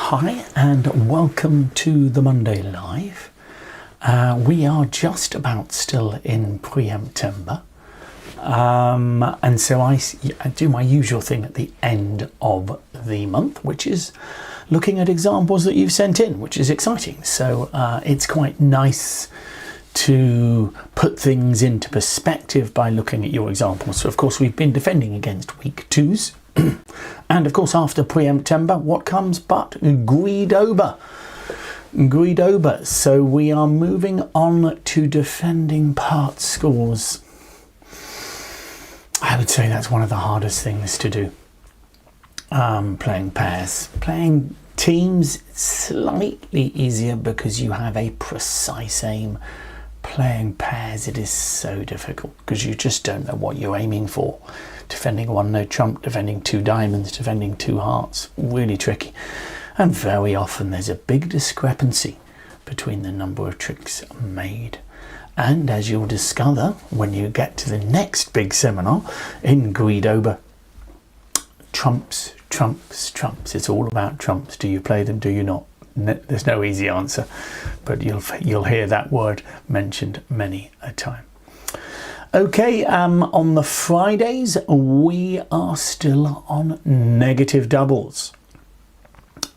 Hi and welcome to the Monday Live. We are just about still in Preemptember, and so I do my usual thing at the end of the month, which is looking at examples that you've sent in, which is exciting. So it's quite nice to put things into perspective by looking at your examples. So of course we've been defending against week twos. And of course, after Preemptember, what comes but Greedober? Greedober. So we are moving on to defending part scores. I would say that's one of the hardest things to do. Playing pairs. Playing teams, slightly easier because you have a precise aim. Playing pairs, it is so difficult because you just don't know what you're aiming for. Defending one no trump, defending two diamonds, defending two hearts, really tricky. And very often there's a big discrepancy between the number of tricks made. And as you'll discover when you get to the next big seminar in Greedober, trumps, trumps, trumps. It's all about trumps. Do you play them? Do you not? There's no easy answer, but you'll hear that word mentioned many a time. Okay, on the Fridays, we are still on negative doubles.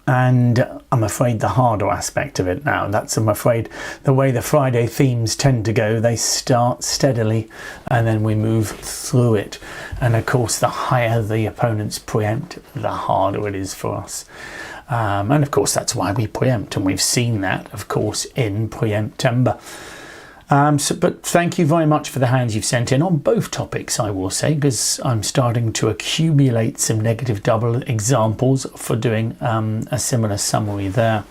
And I'm afraid the harder aspect of it now, that's, I'm afraid, the way the Friday themes tend to go. They start steadily and then we move through it. And of course, the higher the opponents preempt, the harder it is for us. And of course, that's why we preempt. And we've seen that, of course, in Preemptember. But thank you very much for the hands you've sent in on both topics, I will say, because I'm starting to accumulate some negative double examples for doing a similar summary there.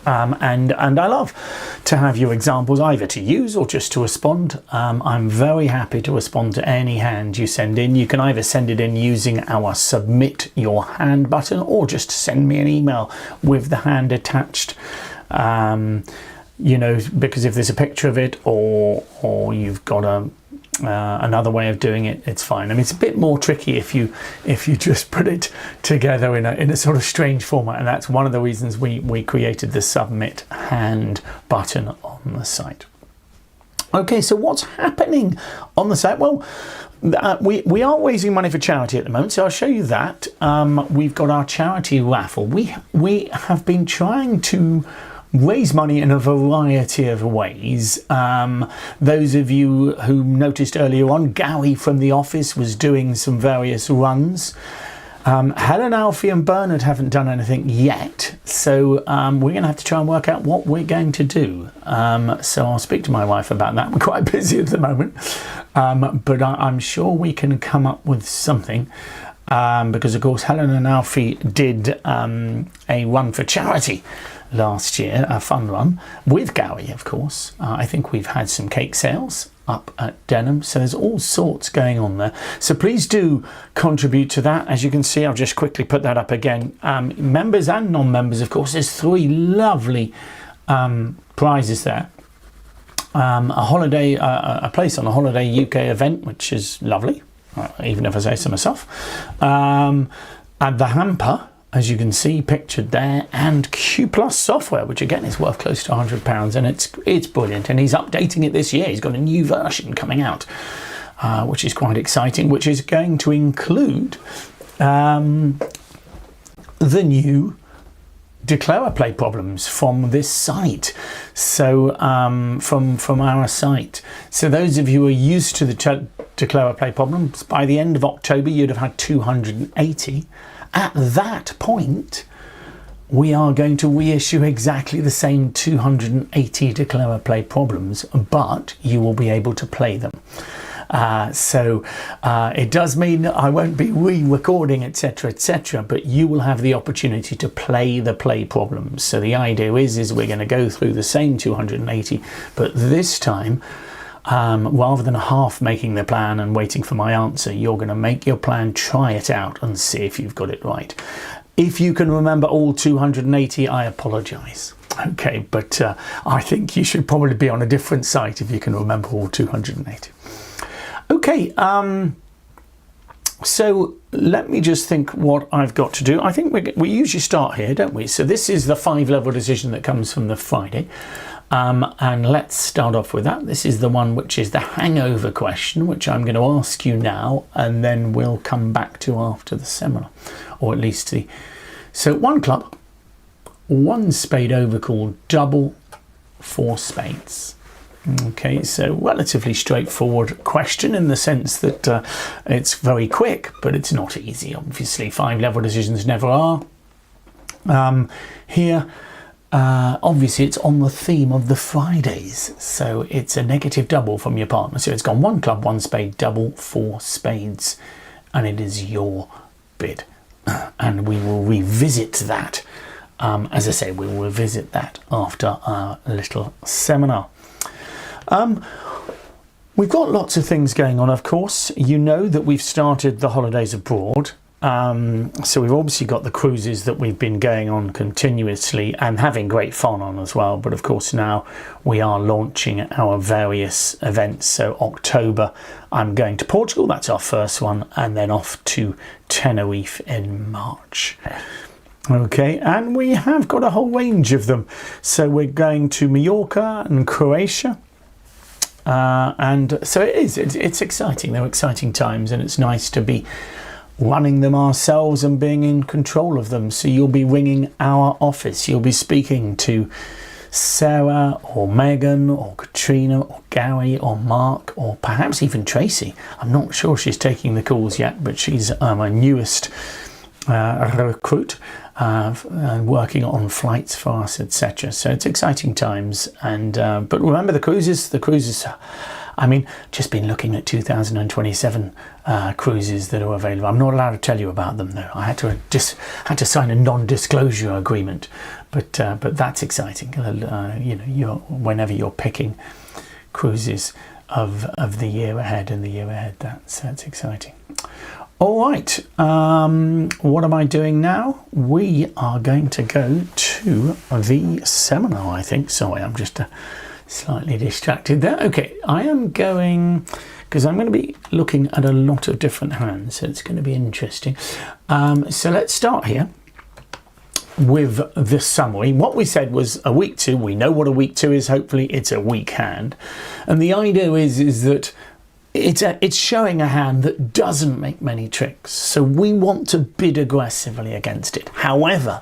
And I love to have your examples either to use or just to respond. I'm very happy to respond to any hand you send in. You can either send it in using our submit your hand button or just send me an email with the hand attached. You know, because if there's a picture of it or you've got another way of doing it, it's fine. I mean, it's a bit more tricky if you just put it together in a sort of strange format, and that's one of the reasons we created the submit hand button on the site. Okay, so what's happening on the site? Well, we are raising money for charity at the moment, so I'll show you that. We've got our charity raffle. We have been trying to raise money in a variety of ways. Those of you who noticed earlier on, Gary from the office was doing some various runs. Helen, Alfie and Bernard haven't done anything yet, so we're going to have to try and work out what we're going to do. So I'll speak to my wife about that. We're quite busy at the moment, but I'm sure we can come up with something. Because of course Helen and Alfie did a run for charity last year, a fun run with Gary, of course. I think we've had some cake sales up at Denham, so there's all sorts going on there. So please do contribute to that. As you can see, I'll just quickly put that up again. Members and non-members, of course, there's three lovely prizes there. A holiday, a place on a Holiday UK event, which is lovely, even if I say so myself. And the hamper, as you can see pictured there, and Q Plus software, which again is worth close to £100, and it's brilliant. And he's updating it this year. He's got a new version coming out, which is quite exciting, which is going to include the new declare a play problems from this site. So from our site. So those of you who are used to the declare a play problems, by the end of October you'd have had 280. At that point, we are going to reissue exactly the same 280 declare a play problems, but you will be able to play them. So it does mean that I won't be re-recording, etc., etc., but you will have the opportunity to play the play problems. So the idea is we're going to go through the same 280, but this time, rather than half making the plan and waiting for my answer, you're going to make your plan, try it out and see if you've got it right. If you can remember all 280, I apologise. Okay, but I think you should probably be on a different site if you can remember all 280. Okay, So let me just think what I've got to do. I think we usually start here, don't we? So this is the 5-level decision that comes from the Friday. And let's start off with that. This is the one which is the hangover question, which I'm going to ask you now, and then we'll come back to after the seminar, or at least the... So 1 club, 1 spade overcall, double, 4 spades. Okay, so relatively straightforward question in the sense that it's very quick, but it's not easy. Obviously, 5-level decisions never are. Here, obviously, it's on the theme of the Fridays, so it's a negative double from your partner. So it's gone 1 club, 1 spade, double, 4 spades, and it is your bid. And we will revisit that. As I say, we will revisit that after our little seminar. We've got lots of things going on, of course. You know that we've started the holidays abroad. So we've obviously got the cruises that we've been going on continuously and having great fun on as well. But of course now we are launching our various events. So October, I'm going to Portugal. That's our first one. And then off to Tenerife in March. Okay, and we have got a whole range of them. So we're going to Mallorca and Croatia. And so it's exciting. They're exciting times, and it's nice to be running them ourselves and being in control of them. So you'll be ringing our office. You'll be speaking to Sarah or Megan or Katrina or Gary or Mark or perhaps even Tracy. I'm not sure she's taking the calls yet, but she's my newest recruit. And working on flights for us, etc. So it's exciting times. And but remember the cruises. I mean, just been looking at 2027 cruises that are available. I'm not allowed to tell you about them though. I had to sign a non-disclosure agreement. But that's exciting. Whenever you're picking cruises of the year ahead and the year ahead, that's exciting. All right, what am I doing now? We are going to go to the seminar, I think. Sorry, I'm just slightly distracted there. Okay, I am going, because I'm going to be looking at a lot of different hands, so it's going to be interesting. So let's start here with the summary. What we said was a week 2. We know what a week 2 is. Hopefully it's a weak hand. And the idea is that it's showing a hand that doesn't make many tricks. So we want to bid aggressively against it. However,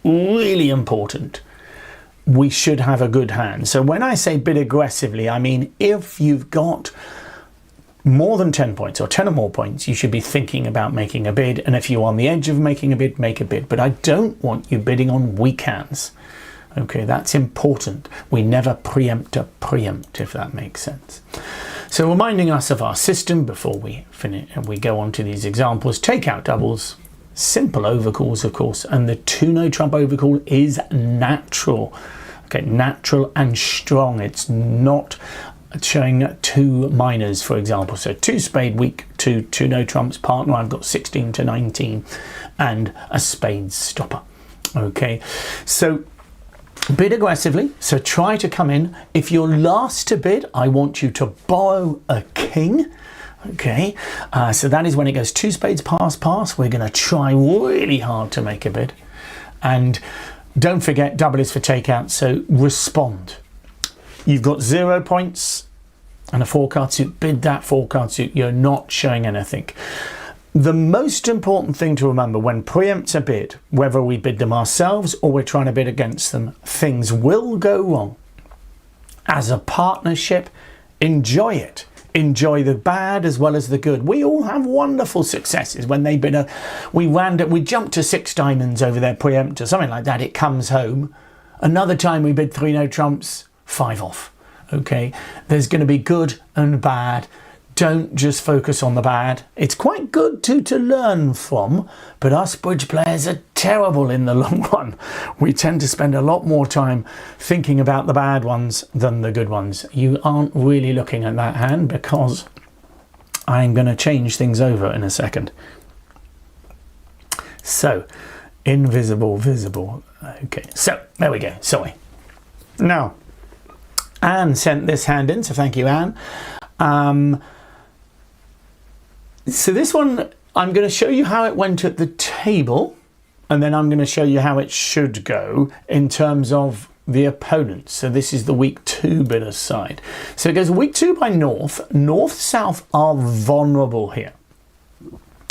really important, we should have a good hand. So when I say bid aggressively, I mean if you've got more than 10 points or 10 or more points, you should be thinking about making a bid. And if you're on the edge of making a bid, make a bid. But I don't want you bidding on weak hands. Okay, that's important. We never preempt a preempt, if that makes sense. So reminding us of our system before we finish and we go on to these examples. Take out doubles, simple overcalls, of course, and the 2 no trump overcall is natural. Okay, natural and strong. It's not showing 2 minors, for example. So 2 spade, weak 2, 2 no trumps, partner, I've got 16 to 19, and a spade stopper. Okay, so bid aggressively, so try to come in. If you're last to bid, I want you to borrow a king. Okay, so that is when it goes 2 spades, pass. We're going to try really hard to make a bid. And don't forget, double is for takeout, so respond. You've got 0 points and a 4-card suit, bid that 4-card suit. You're not showing anything. The most important thing to remember when preempts a bid, whether we bid them ourselves or we're trying to bid against them, things will go wrong. As a partnership, enjoy it. Enjoy the bad as well as the good. We all have wonderful successes when they bid we jumped to 6 diamonds over their preempt or something like that. It comes home. Another time we bid 3 no trumps, 5 off. Okay, there's going to be good and bad. Don't just focus on the bad. It's quite good to learn from, but us bridge players are terrible in the long run. We tend to spend a lot more time thinking about the bad ones than the good ones. You aren't really looking at that hand because I'm going to change things over in a second. So, invisible, visible. Okay, so there we go. Sorry. Now, Anne sent this hand in, so thank you, Anne. So this one, I'm going to show you how it went at the table, and then I'm going to show you how it should go in terms of the opponents. So this is the week 2 bidder's side. So it goes week 2 by North. North, South are vulnerable here.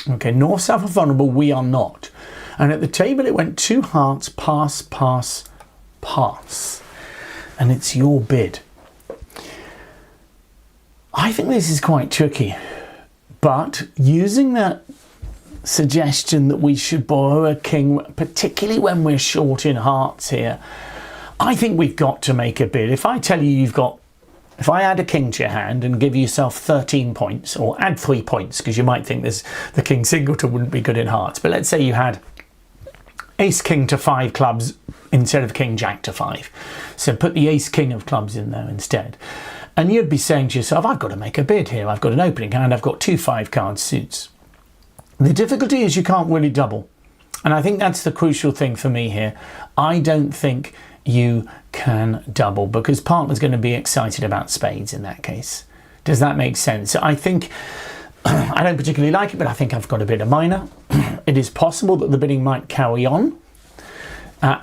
Okay, North, South are vulnerable, we are not. And at the table it went 2 hearts, pass, pass, pass. And it's your bid. I think this is quite tricky, but using that suggestion that we should borrow a king, particularly when we're short in hearts here, I think we've got to make a bid. If I tell you if I add a king to your hand and give yourself 13 points, or add 3 points, because you might think the king singleton wouldn't be good in hearts, but let's say you had ace king to 5 clubs instead of king jack to 5. So put the ace king of clubs in there instead. And you'd be saying to yourself, I've got to make a bid here. I've got an opening hand, I've got 2 5-card suits. The difficulty is you can't really double. And I think that's the crucial thing for me here. I don't think you can double, because partner's going to be excited about spades in that case. Does that make sense? I think, I don't particularly like it, but I think I've got a bid of minor. It is possible that the bidding might carry on,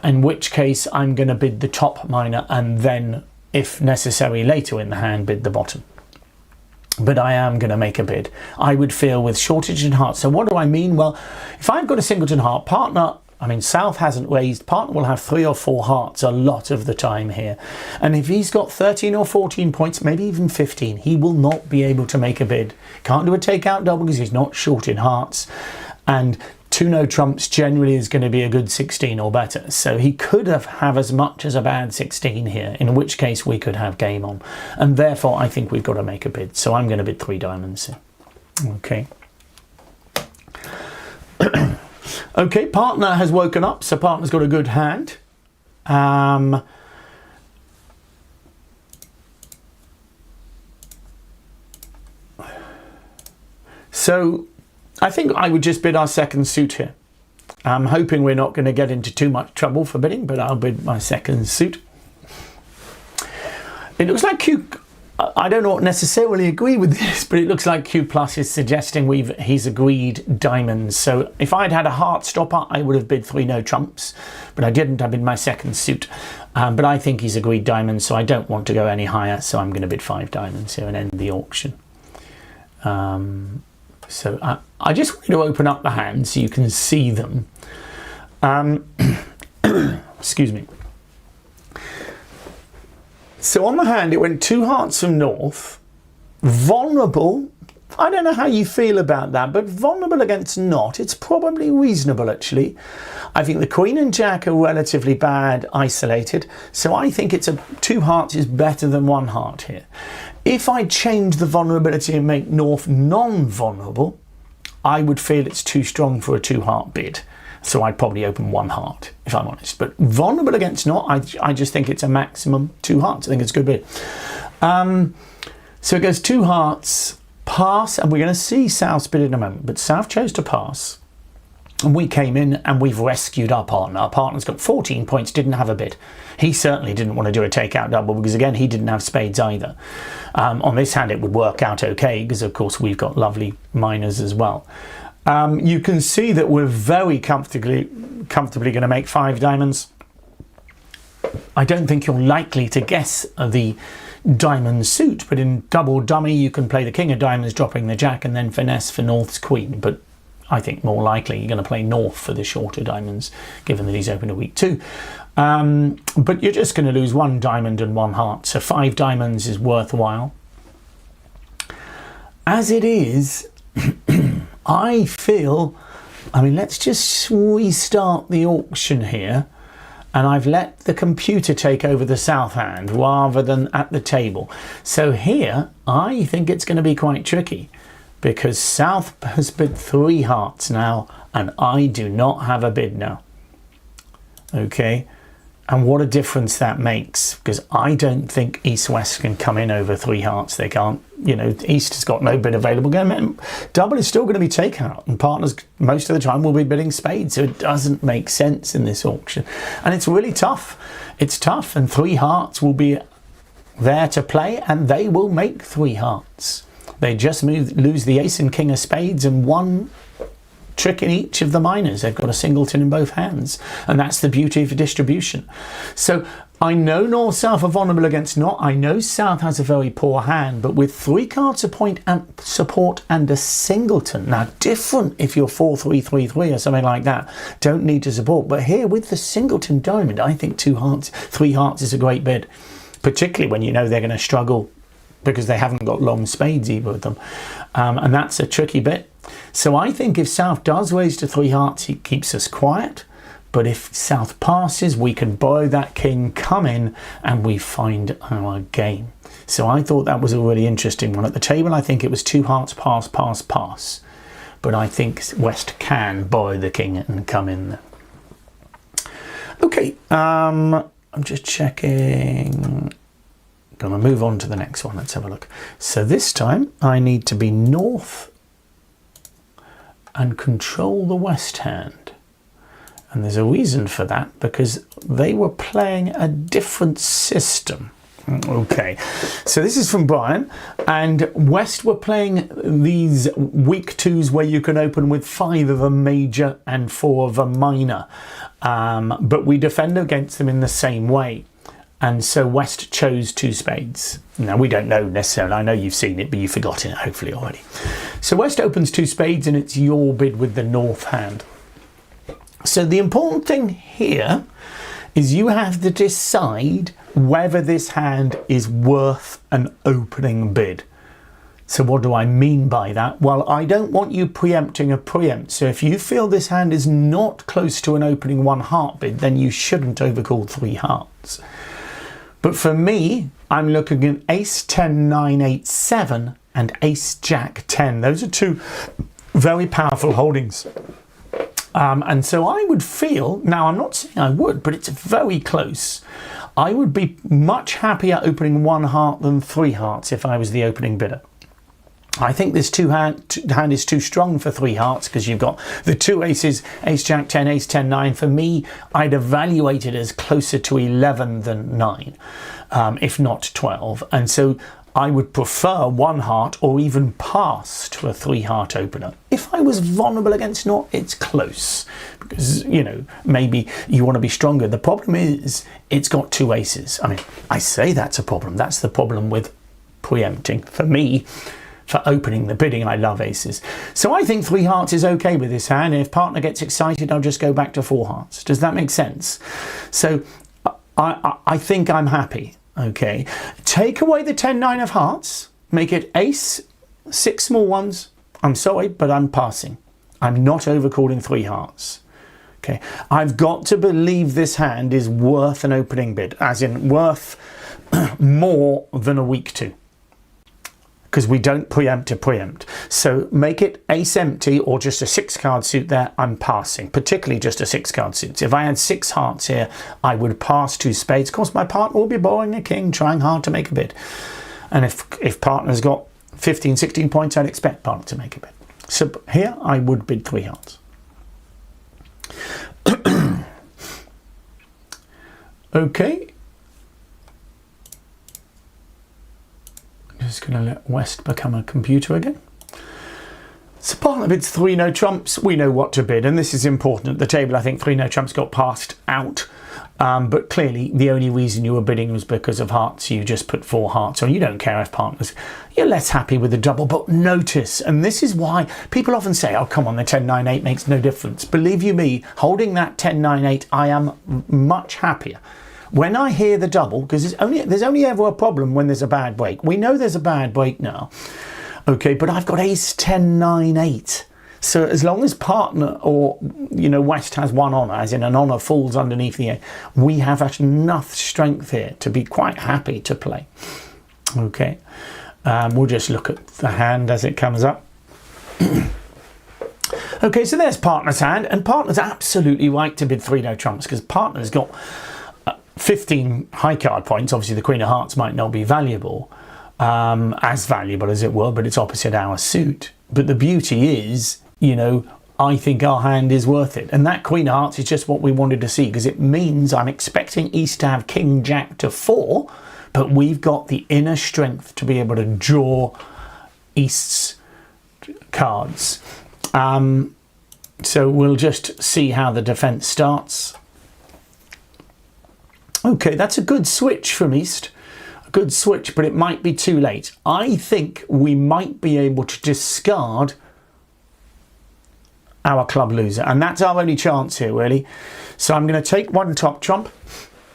in which case I'm going to bid the top minor and then, if necessary later in the hand, bid the bottom. But I am going to make a bid. I would feel with shortage in hearts. So what do I mean? Well, if I've got a singleton heart, partner, I mean, South hasn't raised, partner will have 3 or 4 hearts a lot of the time here. And if he's got 13 or 14 points, maybe even 15, he will not be able to make a bid. Can't do a takeout double because he's not short in hearts. And 2 no trumps generally is going to be a good 16 or better. So he could have as much as a bad 16 here, in which case we could have game on. And therefore, I think we've got to make a bid. So I'm going to bid 3 diamonds here. Okay. Okay, partner has woken up, so partner's got a good hand. So I think I would just bid our second suit here. I'm hoping we're not going to get into too much trouble for bidding, but I'll bid my second suit. It looks like Q, I don't necessarily agree with this, but it looks like Q plus is suggesting he's agreed diamonds. So if I'd had a heart stopper, I would have bid 3 no trumps, but I didn't. I bid my second suit. But I think he's agreed diamonds, so I don't want to go any higher. So I'm going to bid 5 diamonds here and end the auction. So I just want to open up the hand so you can see them. Excuse me. So on the hand, it went 2 hearts from North. Vulnerable. I don't know how you feel about that, but vulnerable against not. It's probably reasonable, actually. I think the Queen and Jack are relatively bad isolated. So I think 2 hearts is better than 1 heart here. If I change the vulnerability and make North non-vulnerable, I would feel it's too strong for a 2 heart bid. So I'd probably open 1 heart, if I'm honest. But vulnerable against not, I just think it's a maximum 2 hearts. I think it's a good bid. So it goes 2 hearts, pass, and we're going to see South's bid in a moment. But South chose to pass. And we came in and we've rescued our partner. Our partner's got 14 points, didn't have a bid. He certainly didn't want to do a takeout double because, again, he didn't have spades either. On this hand, it would work out okay because, of course, we've got lovely minors as well. You can see that we're very comfortably going to make 5 diamonds. I don't think you're likely to guess the diamond suit, but in double dummy, you can play the king of diamonds, dropping the jack, and then finesse for North's queen. But I think more likely you're going to play North for the shorter diamonds, given that he's opened a week 2. But you're just going to lose 1 diamond and 1 heart, so 5 diamonds is worthwhile. As it is, I feel, let's just restart the auction here, and I've let the computer take over the South hand rather than at the table. So here, I think it's going to be quite tricky, because South has bid 3 hearts now, and I do not have a bid now. Okay, and what a difference that makes, because I don't think East-West can come in over 3 hearts. They can't. East has got no bid available. Double is still going to be takeout, and partners most of the time will be bidding spades, so it doesn't make sense in this auction. And it's really tough. It's tough, and 3 hearts will be there to play, and they will make 3 hearts. They just lose the ace and king of spades and 1 tricking each of the minors. They've got a singleton in both hands, and that's the beauty of distribution. So I know North-South are vulnerable against Not. I know South has a very poor hand, but with 3 cards of point and support and a singleton, now different if you're 4-3-3-3 or something like that, don't need to support. But here with the singleton diamond, I think 2 hearts, 3 hearts is a great bid, particularly when you know they're going to struggle because they haven't got long spades either with them, and that's a tricky bit. So I think if South does raise to 3 hearts, it keeps us quiet. But if South passes, we can borrow that king, come in, and we find our game. So I thought that was a really interesting one. At the table, I think it was 2 hearts, pass, pass, pass. But I think West can borrow the king and come in there. Okay, I'm just checking. Gonna move on to the next one. Let's have a look. So this time, I need to be North and control the West hand. And there's a reason for that, because they were playing a different system. Okay, so this is from Brian, and West were playing these weak 2s where you can open with 5 of a major and 4 of a minor. But we defend against them in the same way. And so West chose 2 spades. Now, we don't know necessarily. I know you've seen it, but you've forgotten it hopefully already. So West opens 2 spades, and it's your bid with the North hand. So the important thing here is you have to decide whether this hand is worth an opening bid. So what do I mean by that? Well, I don't want you preempting a preempt. So if you feel this hand is not close to an opening 1 heart bid, then you shouldn't overcall 3 hearts. But for me, I'm looking at ace 10, 9, 8, 7 and ace jack 10. Those are 2 very powerful holdings. And so I would feel, now I'm not saying I would, but it's very close. I would be much happier opening 1 heart than 3 hearts if I was the opening bidder. I think this hand is too strong for 3 hearts because you've got the 2 aces, ace jack 10, ace 10, 9. For me, I'd evaluate it as closer to 11 than 9, if not 12. And so I would prefer 1 heart or even pass to a 3 heart opener. If I was vulnerable against Not, it's close because, you know, maybe you want to be stronger. The problem is it's got 2 aces. I mean, I say that's a problem. That's the problem with preempting. For me, for opening the bidding, I love aces. So I think 3 hearts is okay with this hand. And if partner gets excited, I'll just go back to 4 hearts. Does that make sense? So I think I'm happy. Okay, take away the 10, 9 of hearts, make it ace, 6 small ones. I'm sorry, but I'm passing. I'm not overcalling 3 hearts. Okay, I've got to believe this hand is worth an opening bid, as in worth more than a weak 2. Because we don't preempt to preempt. So make it ace empty or just a 6 card suit there, I'm passing, particularly just a 6 card suit. If I had 6 hearts here, I would pass 2 spades. Of course, my partner will be borrowing a king, trying hard to make a bid. And if partner's got 15, 16 points, I'd expect partner to make a bid. So here, I would bid 3 hearts. Okay. Just going to let West become a computer again. So partner bids 3 no trumps. We know what to bid, and this is important at the table. I think 3 no trumps got passed out, but clearly the only reason you were bidding was because of hearts. You just put 4 hearts on. You don't care if partners, you're less happy with the double. But notice, and this is why people often say, oh come on, the 10 9 8 makes no difference. Believe you me, holding that 10 9 8, I am much happier. When I hear the double, because there's only ever a problem when there's a bad break. We know there's a bad break now. Okay, but I've got ace 10, 9, 8. So as long as partner or, you know, West has 1 honour, as in an honour falls underneath the 8, we have enough strength here to be quite happy to play. Okay, we'll just look at the hand as it comes up. Okay, so there's partner's hand, and partner's absolutely right to bid 3 no trumps because partner's got 15 high card points. Obviously the Queen of Hearts might not be valuable, as valuable as it were, but it's opposite our suit. But the beauty is, you know, I think our hand is worth it. And that Queen of Hearts is just what we wanted to see, because it means I'm expecting East to have King Jack to 4, but we've got the inner strength to be able to draw East's cards. So we'll just see how the defence starts. Okay, that's a good switch from East. A good switch, but it might be too late. I think we might be able to discard our club loser, and that's our only chance here, really. So I'm going to take one top trump,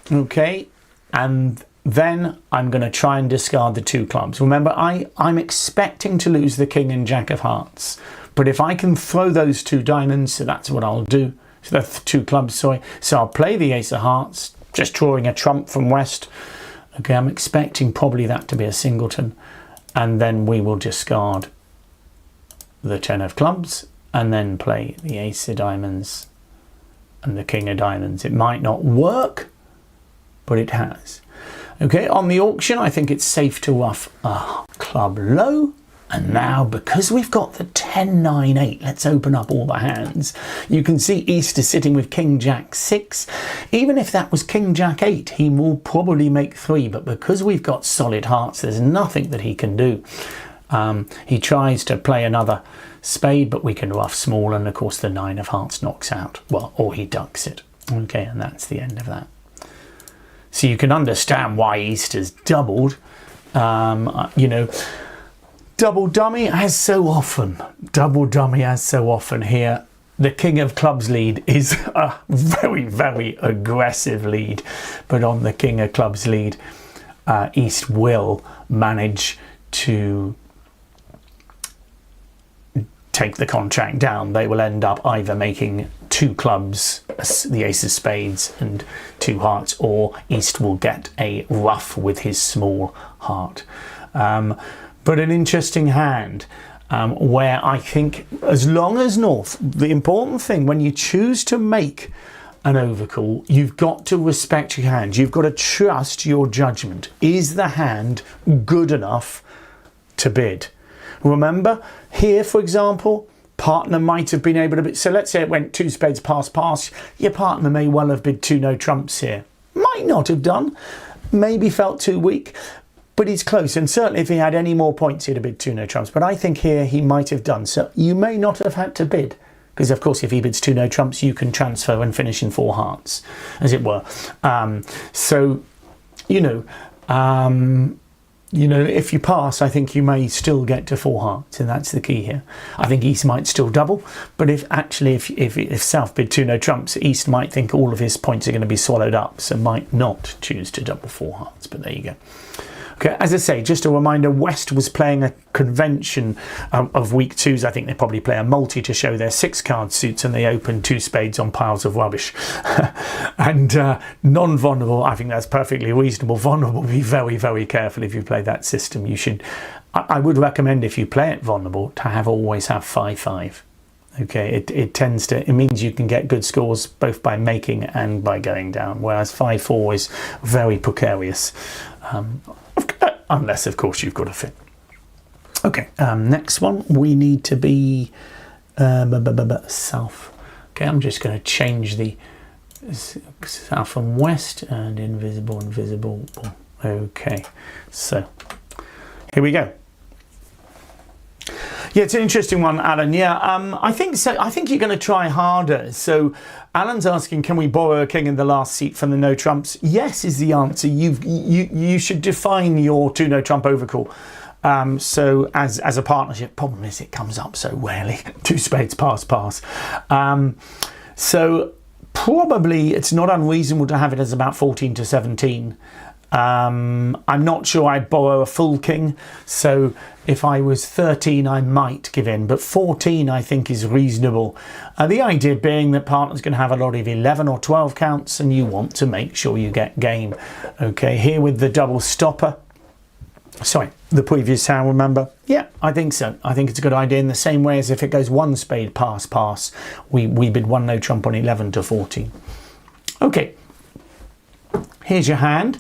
okay, and then I'm going to try and discard the two clubs. Remember, I'm expecting to lose the king and jack of hearts, but if I can throw those two diamonds, so that's what I'll do. So the two clubs, sorry. So I'll play the ace of hearts, just drawing a trump from west. Okay, I'm expecting probably that to be a singleton, and then we will discard the 10 of clubs and then play the ace of diamonds and the king of diamonds. It might not work, but it has. Okay, on the auction, I think it's safe to rough a club low. And now, because we've got the 10, 9, 8, let's open up all the hands. You can see East is sitting with king, jack, 6. Even if that was king, jack, 8, he will probably make 3. But because we've got solid hearts, there's nothing that he can do. He tries to play another spade, but we can rough small. And of course, the 9 of hearts knocks out. Well, or he ducks it. Okay, and that's the end of that. So you can understand why East has doubled. You know, double dummy as so often here. The king of clubs lead is a very, very aggressive lead, but on the king of clubs lead, East will manage to take the contract down. They will end up either making two clubs, the ace of spades and two hearts, or East will get a ruff with his small heart. But an interesting hand where I think, as long as North, the important thing when you choose to make an overcall, you've got to respect your hand. You've got to trust your judgment. Is the hand good enough to bid? Remember, here, for example, partner might have been able to bid. So let's say it went 2 spades pass. Your partner may well have bid 2 no trumps here. Might not have done. Maybe felt too weak. But he's close, and certainly if he had any more points, he'd have bid 2 no trumps. But I think here he might have done. So you may not have had to bid, because of course if he bids 2 no trumps, you can transfer and finish in 4 hearts, as it were. So if you pass, I think you may still get to 4 hearts, and that's the key here. I think East might still double, but if South bid 2 no trumps, East might think all of his points are going to be swallowed up, so might not choose to double 4 hearts. But there you go. Okay, as I say, just a reminder, West was playing a convention of week 2s. I think they probably play a multi to show their 6-card suits, and they open 2 spades on piles of rubbish. And non-vulnerable, I think that's perfectly reasonable. Vulnerable, be very, very careful if you play that system. You should, I would recommend, if you play it vulnerable, to always have 5-5. Okay, it means you can get good scores both by making and by going down, whereas 5-4 is very precarious. Unless, of course, you've got a fit. Okay, next one, we need to be south. Okay, I'm just going to change the south and west, and invisible. Okay, so here we go. Yeah, it's an interesting one, Alan. Yeah, I think so. I think you're going to try harder. So Alan's asking, can we borrow a king in the last seat from the no trumps? Yes is the answer. You should define your 2 no trump overcall. So as a partnership, problem is it comes up so rarely. 2 spades pass. So probably it's not unreasonable to have it as about 14 to 17. I'm not sure I'd borrow a full king, so if I was 13 I might give in, but 14 I think is reasonable. The idea being that partner's going to have a lot of 11 or 12 counts, and you want to make sure you get game. Okay, here with the double stopper, sorry, the previous hand, remember? Yeah, I think so. I think it's a good idea, in the same way as if it goes 1 spade pass, we bid 1 no trump on 11 to 14. Okay, here's your hand.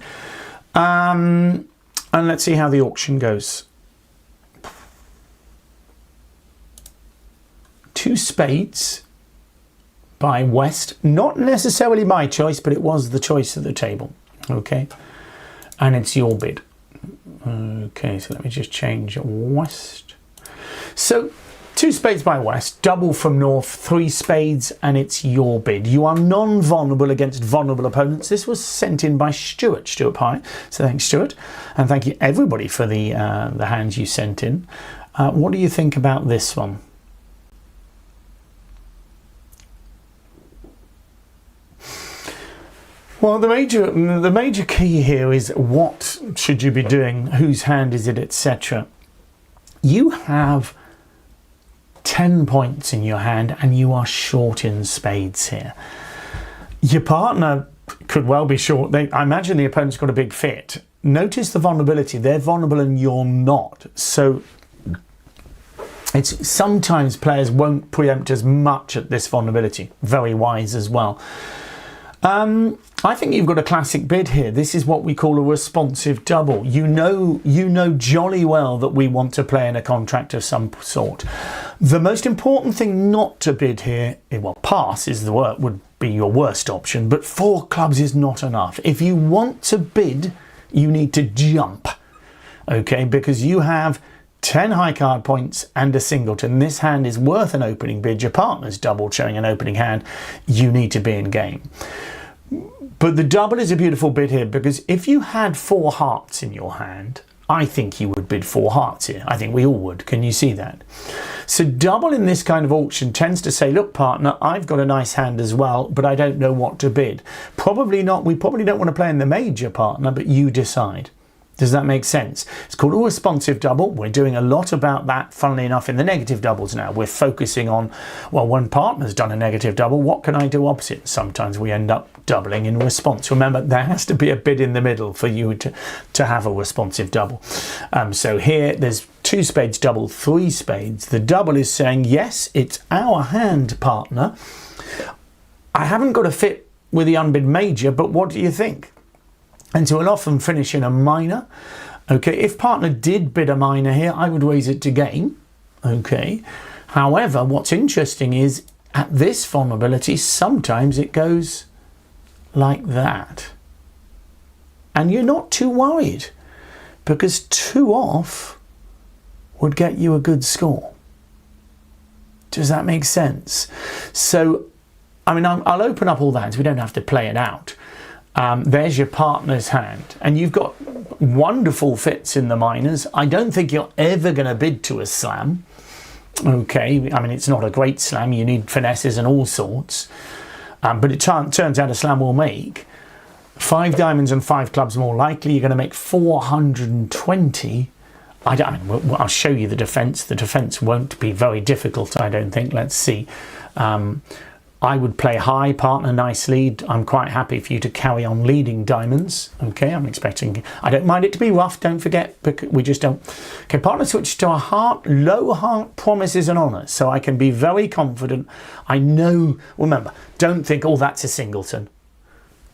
And let's see how the auction goes. 2 spades by West, not necessarily my choice, but it was the choice of the table. Okay, and it's your bid. Okay, so let me just change West. So 2 spades by West, double from North, 3 spades, and it's your bid. You are non-vulnerable against vulnerable opponents. This was sent in by Stuart Pye. So thanks, Stuart. And thank you, everybody, for the hands you sent in. What do you think about this one? Well, the major key here is what should you be doing, whose hand is it, etc. You have 10 points in your hand and you are short in spades here. Your partner could well be short. I imagine the opponent's got a big fit. Notice the vulnerability. They're vulnerable and you're not. So it's sometimes players won't preempt as much at this vulnerability. Very wise as well. I think you've got a classic bid here. This is what we call a responsive double. You know jolly well that we want to play in a contract of some sort. The most important thing not to bid here, well, pass is would be your worst option, but 4 clubs is not enough. If you want to bid, you need to jump, okay, because you have 10 high card points and a singleton. This hand is worth an opening bid. Your partner's double showing an opening hand. You need to be in game. But the double is a beautiful bid here, because if you had 4 hearts in your hand, I think you would bid 4 hearts here. I think we all would. Can you see that? So double in this kind of auction tends to say, look, partner, I've got a nice hand as well, but I don't know what to bid. Probably not. We probably don't want to play in the major, partner, but you decide. Does that make sense? It's called a responsive double. We're doing a lot about that, funnily enough, in the negative doubles now. We're focusing on, well, when partner's done a negative double, what can I do opposite? Sometimes we end up doubling in response. Remember, there has to be a bid in the middle for you to have a responsive double. So here, there's 2 spades double, 3 spades. The double is saying, yes, it's our hand, partner. I haven't got a fit with the unbid major, but what do you think? And so we'll often finish in a minor. Okay, if partner did bid a minor here, I would raise it to game. Okay, however, what's interesting is at this vulnerability, sometimes it goes like that. And you're not too worried, because 2 off would get you a good score. Does that make sense? So, I mean, I'll open up all the hands. We don't have to play it out. There's your partner's hand, and you've got wonderful fits in the minors. I don't think you're ever going to bid to a slam. Okay, I mean, it's not a great slam. You need finesses and all sorts, but it turns out a slam will make 5 diamonds and 5 clubs more likely. You're going to make 420. I'll show you the defense. The defense won't be very difficult, I don't think. Let's see. I would play high, partner, nice lead. I'm quite happy for you to carry on leading diamonds. Okay, I don't mind it to be rough, don't forget, because we just don't. Okay, partner switch to a heart, low heart, promises and honours. So I can be very confident. I know, remember, don't think, oh, that's a singleton.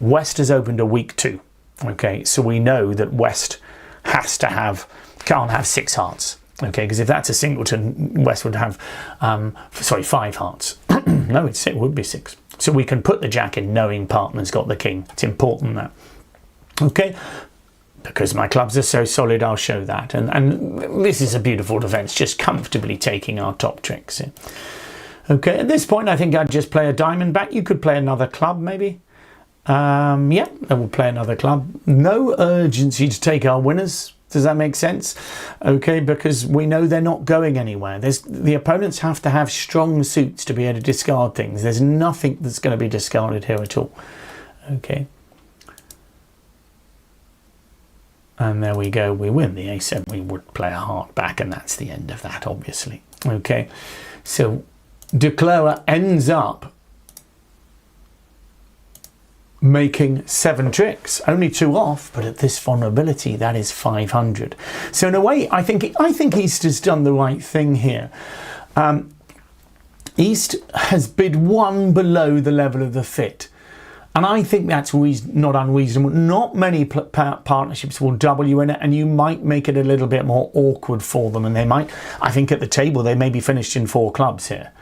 West has opened a week 2. Okay, so we know that West can't have 6 hearts. Okay, because if that's a singleton, West would have, 5 hearts. No, it would be 6. So we can put the jack in knowing partner's got the king. It's important that. Okay, because my clubs are so solid, I'll show that. And this is a beautiful defence, just comfortably taking our top tricks in. Okay, at this point, I think I'd just play a diamond back. You could play another club, maybe. Yeah, I will play another club. No urgency to take our winners. Does that make sense? Okay, because we know they're not going anywhere. The opponents have to have strong suits to be able to discard things. There's nothing that's going to be discarded here at all. Okay. And there we go. We win the ace-7. We would play a heart back, and that's the end of that, obviously. Okay. So Declarer ends up making 7 tricks, only 2 off, but at this vulnerability, that is 500. So in a way, I think East has done the right thing here. East has bid 1 below the level of the fit, and I think that's not unreasonable. Not many partnerships will double you in it, and you might make it a little bit more awkward for them, and they might, I think at the table, they may be finished in 4 clubs here.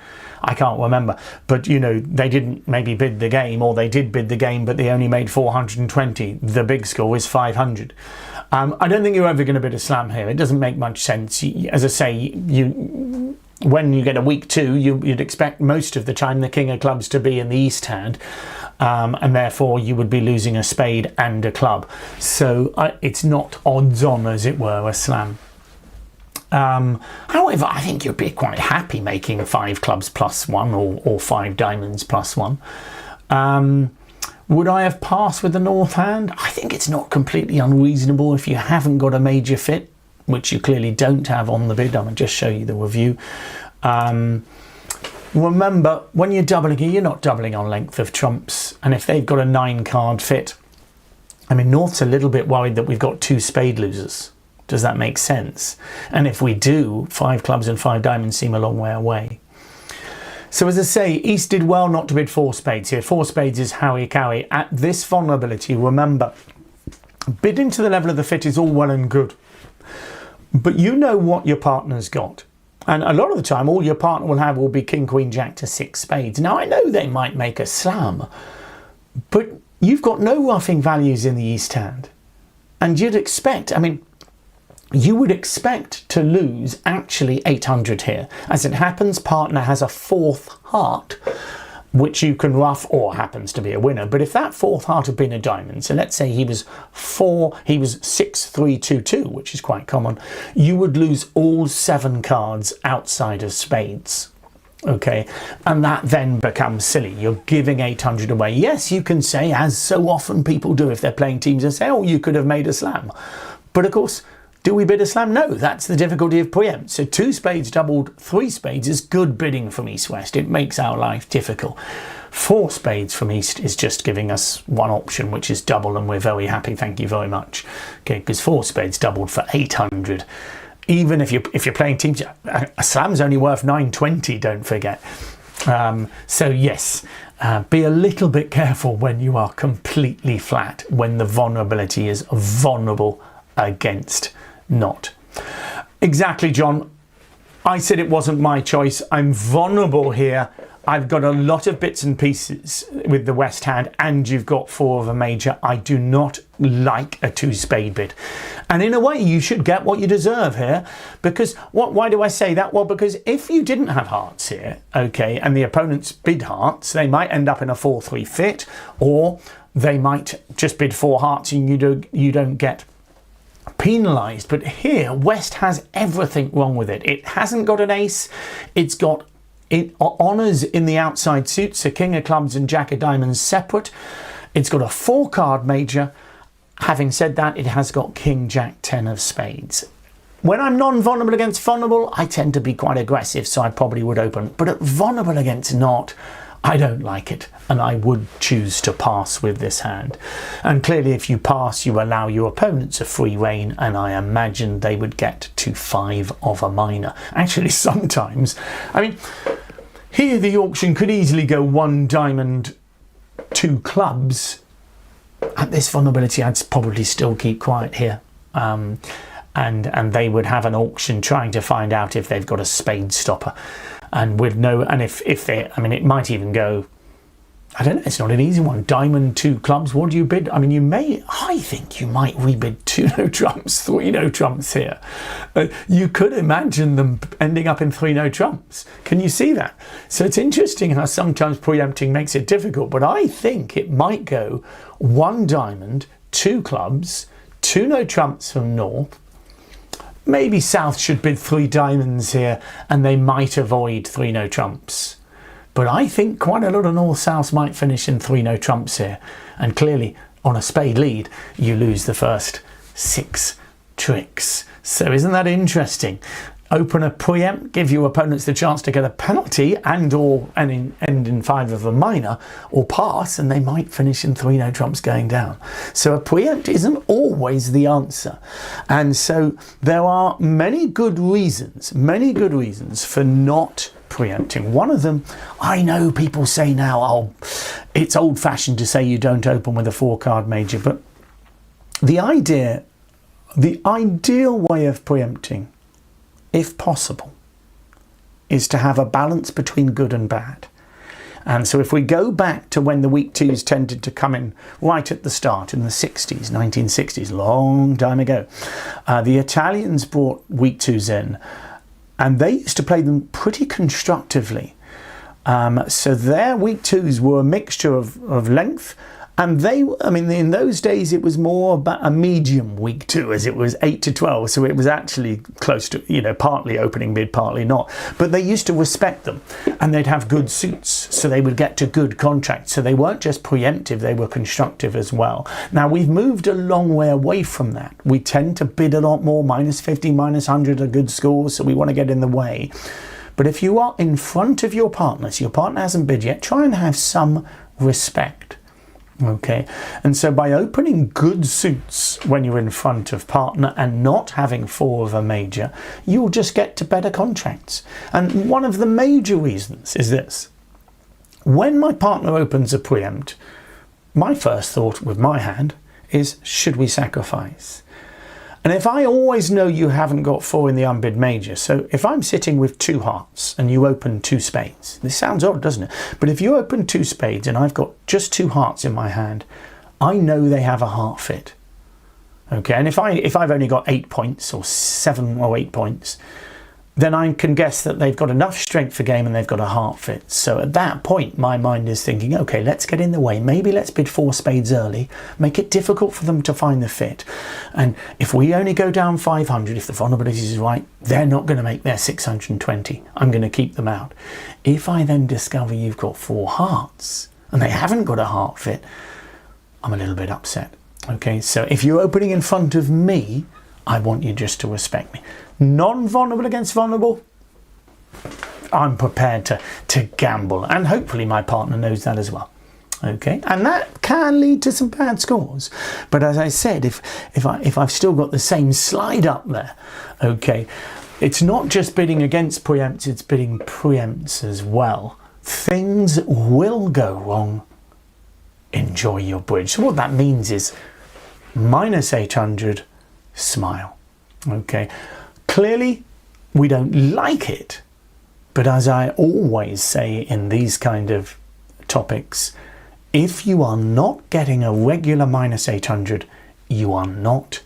I can't remember, but you know, they didn't maybe bid the game, or they did bid the game, but they only made 420. The big score is 500. I don't think you're ever going to bid a slam here. It doesn't make much sense. As I say, when you get a weak 2, you'd expect most of the time the king of clubs to be in the east hand, and therefore you would be losing a spade and a club. So it's not odds on, as it were, a slam. However, I think you'd be quite happy making 5 clubs plus 1 or 5 diamonds plus 1. Would I have passed with the north hand? I think it's not completely unreasonable if you haven't got a major fit, which you clearly don't have on the bid. I'm going to just show you the review. Remember, when you're doubling, you're not doubling on length of trumps. And if they've got a 9 card fit, I mean, North's a little bit worried that we've got 2 spade losers. Does that make sense? And if we do, 5 clubs and 5 diamonds seem a long way away. So as I say, East did well not to bid 4 spades here. 4 spades is howie cowie. At this vulnerability, remember, bidding to the level of the fit is all well and good. But you know what your partner's got. And a lot of the time, all your partner will have will be king, queen, jack to 6 spades. Now, I know they might make a slam, but you've got no roughing values in the east hand. And you'd expect, I mean, you would expect to lose actually 800 here. As it happens, partner has a 4th heart, which you can rough or happens to be a winner. But if that 4th heart had been a diamond, so let's say he was 6, 3, 2, 2, which is quite common, you would lose all 7 cards outside of spades. Okay, and that then becomes silly. You're giving 800 away. Yes, you can say, as so often people do if they're playing teams, and say, oh, you could have made a slam. But of course, do we bid a slam? No, that's the difficulty of preempt. So 2 spades doubled 3 spades is good bidding from East-West. It makes our life difficult. 4 spades from East is just giving us one option, which is double, and we're very happy. Thank you very much. Okay, because 4 spades doubled for 800. Even if you're playing teams, a slam's only worth 920. Don't forget. So yes, be a little bit careful when you are completely flat. When the vulnerability is vulnerable against not. Exactly, John. I said it wasn't my choice. I'm vulnerable here. I've got a lot of bits and pieces with the west hand, and you've got 4 of a major. I do not like a 2 spade bid. And in a way, you should get what you deserve here. Because why do I say that? Well, because if you didn't have hearts here, okay, and the opponents bid hearts, they might end up in a 4-3 fit, or they might just bid 4 hearts and you don't get penalised. But here, West has everything wrong with it. It hasn't got an ace. It's got honours in the outside suits, so king of clubs and jack of diamonds separate. It's got a 4-card major. Having said that, it has got king, jack, 10 of spades. When I'm non-vulnerable against vulnerable, I tend to be quite aggressive, so I probably would open. But at vulnerable against not, I don't like it, and I would choose to pass with this hand. And clearly, if you pass, you allow your opponents a free rein, and I imagine they would get to 5 of a minor. Actually, sometimes, I mean, here the auction could easily go 1 diamond, 2 clubs. At this vulnerability, I'd probably still keep quiet here. And they would have an auction trying to find out if they've got a spade stopper. And with no, and if they, I mean, it might even go, I don't know, it's not an easy one. Diamond, 2 clubs, what do you bid? I mean, I think you might rebid 2 no trumps, 3 no trumps here. You could imagine them ending up in 3 no trumps. Can you see that? So it's interesting how sometimes preempting makes it difficult, but I think it might go 1 diamond, 2 clubs, 2 no trumps from North. Maybe South should bid 3 diamonds here, and they might avoid 3 no trumps. But I think quite a lot of North-South might finish in 3 no trumps here. And clearly, on a spade lead, you lose the first 6 tricks. So isn't that interesting? Open a preempt, give your opponents the chance to get a penalty and end in 5 of a minor, or pass, and they might finish in 3 no trumps going down. So a preempt isn't always the answer. And so there are many good reasons for not preempting. One of them, I know people say now, oh, it's old-fashioned to say you don't open with a 4-card major, but the ideal way of preempting, if possible, is to have a balance between good and bad. And so if we go back to when the weak 2s tended to come in right at the start in the 60s, 1960s, long time ago, the Italians brought weak 2s in, and they used to play them pretty constructively. So their week twos were a mixture of length, and in those days it was more about a medium week two, as it was 8 to 12, so it was actually close to, partly opening bid, partly not. But they used to respect them, and they'd have good suits, so they would get to good contracts. So they weren't just preemptive, they were constructive as well. Now, we've moved a long way away from that. We tend to bid a lot more, -50, -100 are good scores, so we want to get in the way. But if you are in front of your partner, so your partner hasn't bid yet, try and have some respect. Okay, and so by opening good suits when you're in front of partner and not having 4 of a major, you'll just get to better contracts. And one of the major reasons is this: when my partner opens a preempt, my first thought with my hand is, should we sacrifice? And if I always know you haven't got 4 in the unbid major, so if I'm sitting with 2 hearts and you open 2 spades, this sounds odd, doesn't it? But if you open 2 spades and I've got just 2 hearts in my hand, I know they have a heart fit. Okay, and if I've only got 8 points or 7 or 8 points, then I can guess that they've got enough strength for game and they've got a heart fit. So at that point, my mind is thinking, okay, let's get in the way. Maybe let's bid 4 spades early, make it difficult for them to find the fit. And if we only go down 500, if the vulnerability is right, they're not going to make their 620. I'm going to keep them out. If I then discover you've got 4 hearts and they haven't got a heart fit, I'm a little bit upset. Okay, so if you're opening in front of me, I want you just to respect me. Non-vulnerable against vulnerable, I'm prepared to gamble, and hopefully my partner knows that as well. Okay, and that can lead to some bad scores. But as I said, if I've still got the same slide up there, okay, it's not just bidding against preempts, it's bidding preempts as well. Things will go wrong. Enjoy your bridge. So what that means is -800, smile. Okay, clearly we don't like it, but as I always say in these kind of topics, if you are not getting a regular -800, you are not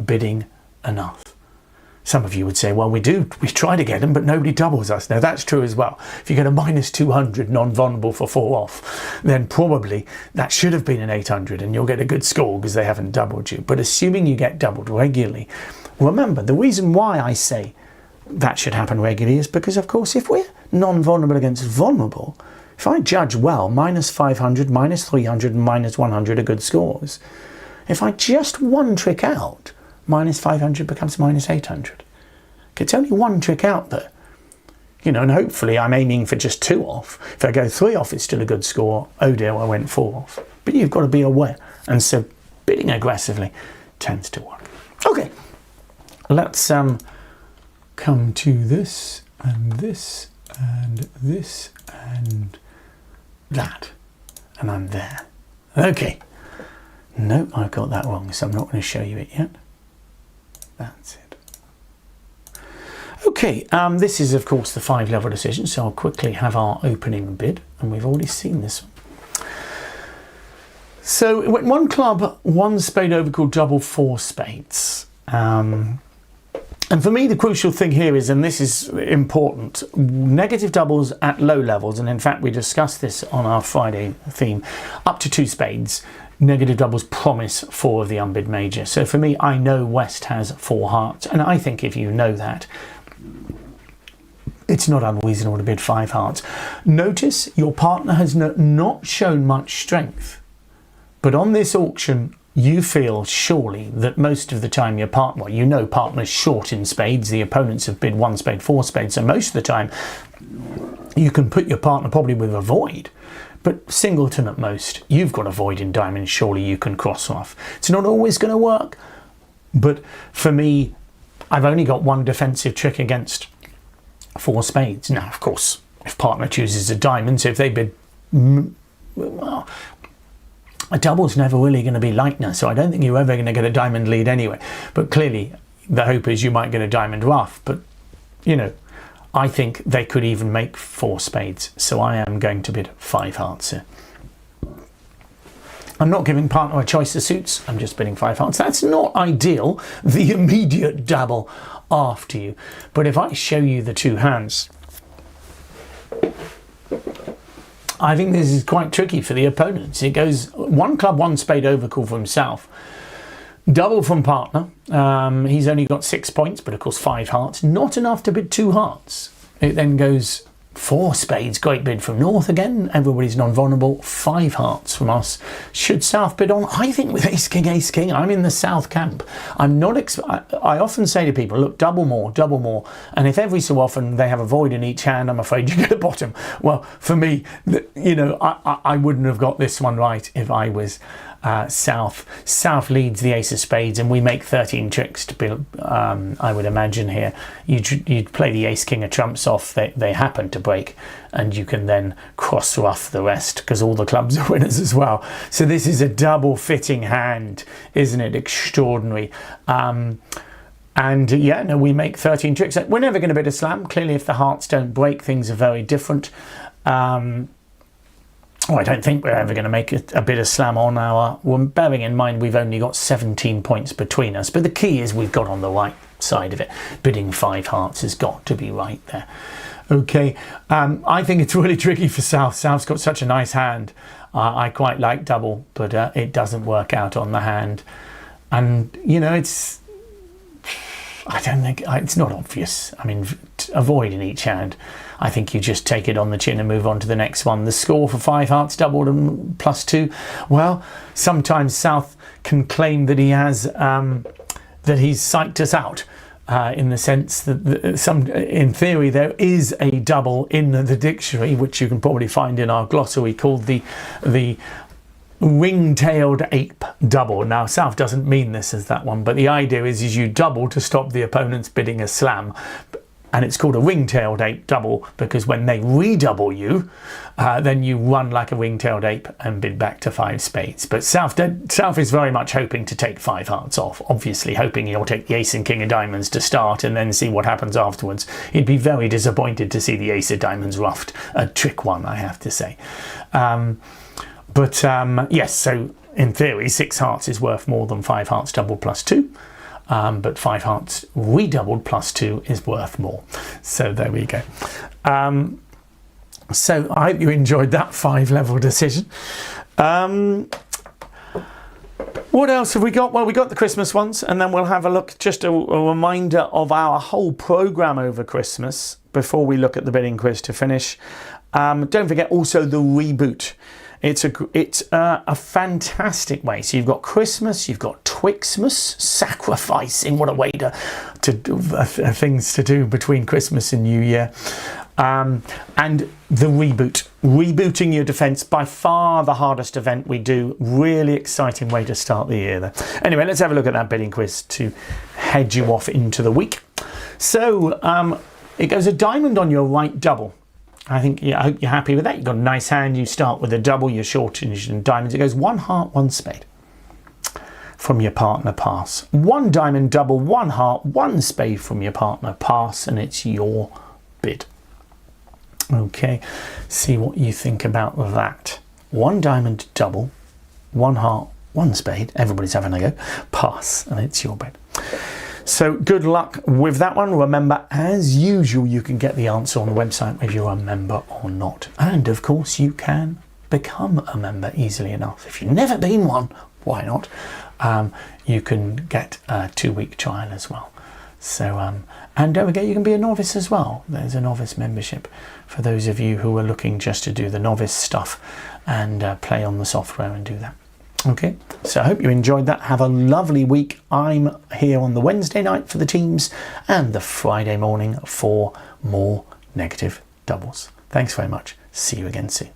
bidding enough. Some of you would say, well, we try to get them, but nobody doubles us. Now, that's true as well. If you get a -200 non-vulnerable for 4 off, then probably that should have been an 800 and you'll get a good score because they haven't doubled you. But assuming you get doubled regularly, remember, the reason why I say that should happen regularly is because, of course, if we're non-vulnerable against vulnerable, if I judge well, -500, -300 and -100 are good scores. If I just one trick out, -500 becomes -800. It's only one trick out there, and hopefully I'm aiming for just 2 off. If I go 3 off, it's still a good score. Oh dear, I went 4 off. But you've got to be aware, and so bidding aggressively tends to work. Okay, let's come to this and this and this and that, and I'm there. Okay, no, I've got that wrong, so I'm not going to show you it yet. That's it. Okay, this is of course the 5-level decision, so I'll quickly have our opening bid, and we've already seen this one. So it went 1 club, 1 spade over called double 4 spades. And for me, the crucial thing here is, and this is important, negative doubles at low levels, and in fact we discussed this on our Friday theme, up to 2 spades. Negative doubles promise 4 of the unbid major. So for me, I know West has 4 hearts, and I think if you know that, it's not unreasonable to bid 5 hearts. Notice your partner has not shown much strength, but on this auction, you feel surely that most of the time your partner, partner's short in spades, the opponents have bid 1 spade, 4 spades, so most of the time you can put your partner probably with a void. But singleton at most, you've got a void in diamonds, surely you can cross off. It's not always going to work, but for me, I've only got 1 defensive trick against 4 spades. Now, of course, if partner chooses a diamond, so if they bid, well, a double's never really going to be Leitner, so I don't think you're ever going to get a diamond lead anyway. But clearly, the hope is you might get a diamond rough, but, I think they could even make 4 spades, so I am going to bid 5 hearts here. I'm not giving partner a choice of suits, I'm just bidding 5 hearts. That's not ideal, the immediate double after you. But if I show you the two hands, I think this is quite tricky for the opponents. It goes one club, one spade overcall for himself. Double from partner. He's only got 6 points, but of course 5 hearts. Not enough to bid 2 hearts. It then goes 4 spades, great bid from North again. Everybody's non-vulnerable. 5 hearts from us. Should South bid on? I think with Ace King, Ace King, I'm in the South camp. I'm not. I often say to people, look, double more, double more. And if every so often they have a void in each hand, I'm afraid you get a bottom. Well, for me, you know, I wouldn't have got this one right if I was South. South leads the Ace of Spades, and we make 13 tricks to build. I would imagine here you'd play the Ace King of Trumps off. They happen to break, and you can then cross rough the rest because all the clubs are winners as well. So this is a double fitting hand, isn't it? Extraordinary. And yeah, no, we make 13 tricks. We're never going to bid a slam. Clearly, if the hearts don't break, things are very different. Oh, I don't think we're ever going to make a bit of slam on our... Well, bearing in mind we've only got 17 points between us. But the key is we've got on the right side of it. Bidding 5 hearts has got to be right there. Okay, I think it's really tricky for South. South's got such a nice hand. I quite like double, but it doesn't work out on the hand. And, you know, it's... I don't think... It's not obvious. I mean, avoid in each hand. I think you just take it on the chin and move on to the next one. The score for 5 hearts doubled and +2. Well, sometimes South can claim that he has that he's psyched us out in the sense that in theory there is a double in the dictionary, which you can probably find in our glossary, called the ring-tailed ape double. Now, South doesn't mean this as that one, but the idea is you double to stop the opponent's bidding a slam. And it's called a ring-tailed ape double because when they redouble you, then you run like a ring-tailed ape and bid back to 5 spades. But South is very much hoping to take 5 hearts off, obviously hoping he'll take the Ace and King of Diamonds to start and then see what happens afterwards. He'd be very disappointed to see the Ace of Diamonds roughed. A trick one, I have to say. Yes, so in theory, 6 hearts is worth more than 5 hearts double +2. But 5 hearts redoubled +2 is worth more. So there we go. So I hope you enjoyed that 5-level decision. What else have we got? Well, we got the Christmas ones, and then we'll have a look, just a reminder of our whole programme over Christmas before we look at the bidding quiz to finish. Don't forget also the reboot. It's a fantastic way. So you've got Christmas, you've got Twixmas, sacrificing. What a way to things to do between Christmas and New Year. And the reboot. Rebooting your defence, by far the hardest event we do. Really exciting way to start the year there. Anyway, let's have a look at that bidding quiz to head you off into the week. So it goes a diamond on your right double. I hope you're happy with that. You've got a nice hand. You start with a double, you're short and diamonds. It goes 1 heart, 1 spade from your partner, pass. 1 diamond double, 1 heart, 1 spade from your partner, pass, and it's your bid. Okay, see what you think about that. 1 diamond double, 1 heart, 1 spade. Everybody's having a go. Pass, and it's your bid. So good luck with that one. Remember, as usual, you can get the answer on the website if you're a member or not. And of course, you can become a member easily enough. If you've never been one, why not? You can get a 2-week trial as well. So, and don't forget, you can be a novice as well. There's a novice membership for those of you who are looking just to do the novice stuff and play on the software and do that. Okay, so I hope you enjoyed that. Have a lovely week. I'm here on the Wednesday night for the teams and the Friday morning for more negative doubles. Thanks very much. See you again soon.